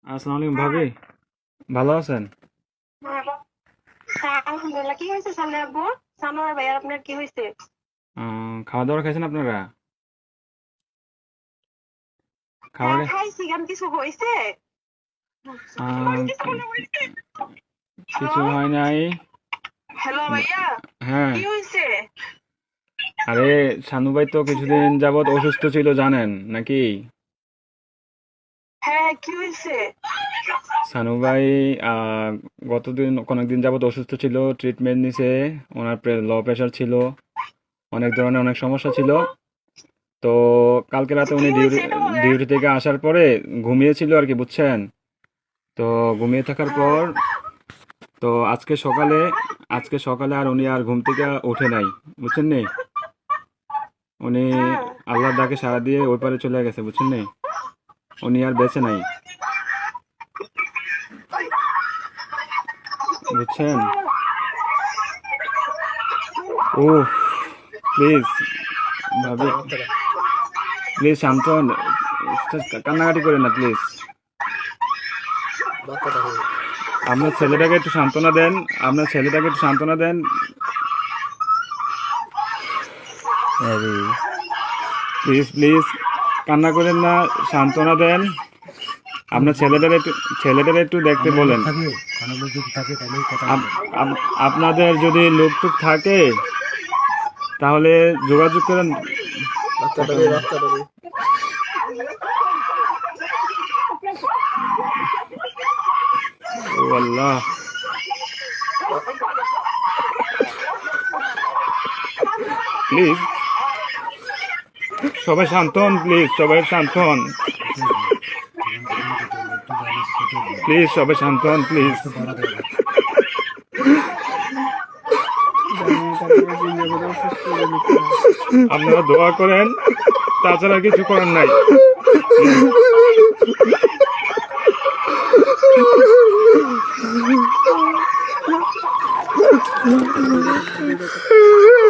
আসসালামু আলাইকুম ভাবি, ভালো আছেন? হ্যাঁ, আলহামদুলিল্লাহ। কি হয়েছে সামনে আব্বু? সানোয়ার ভাই আপনার কি হয়েছে? খাওয়া দাওয়া খাইছেন আপনারা? খাবার হ্যাঁ খাইছি, কেন কিছু হয়েছে? কি- কিছু হ্যালো, হয় নাই। হ্যালো বা- ভাইয়া, হ্যাঁ, কি হয়েছে? আরে শানু ভাই তো কিছুদিন যাবৎ অসুস্থ ছিল জানেন নাকি? হ্যাঁ কি হয়েছে? শানু ভাই আহ, কয়েকদিন যাবৎ অসুস্থ ছিল, ট্রিটমেন্ট নিছে। ওনার লো প্রেশার ছিল, অনেক ধরনের অনেক সমস্যা ছিল। তো কালকে রাতে কি উনি হয়েছে এটা বলেন। ডিউটি থেকে আসার পরে ঘুমিয়েছিল আর কি, বুঝছেন? তো ঘুমিয়ে থাকার হ্যাঁ। পর তো আজকে সকালে আর উনি আর ঘুম থেকে ওঠে নাই, বুঝছেন নি? উনি হ্যাঁ। আল্লাহর ডাকে সাড়া দিয়ে ওই পারে চলে গেছে, বুঝছেন নি? উনি আর বেঁচে নাই, বুঝছেন? ও, প্লিজ ভাবি, প্লিজ শান্ত হন। কান্নাকাটি করেন না প্লিজ। আপনার ছেলেটাকে একটু সান্ত্বনা দেন। আপনার ছেলেটাকে একটু সান্ত্বনা দেন। আরে প্লিজ প্লিজ, কান্না করেন না, সান্ত্বনা দেন। আপনার ছেলেটারে একটু দেখতে অনেক লোক বলেন। থাকে, অনেক লোক যদি থাকে তাহলে কথা আপ- বলেন। আপনাদের যদি লোকটুক থাকে তাহলে যোগাযোগ করেন। কথা বলেন। ও আল্লাহ, প্লিজ সবাই শান্ত হন, প্লিজ সবাই শান্ত হন, একটু বলেন, এখানে কথা বলেন, একটু জানি সেটাই বলেন। প্লিজ সবাই শান্ত হন, প্লিজ। একটু বাড়া দেওয়া যায়। আপনারা দোয়া করেন, তাছাড়া কিছু করার নাই। প্লিজ।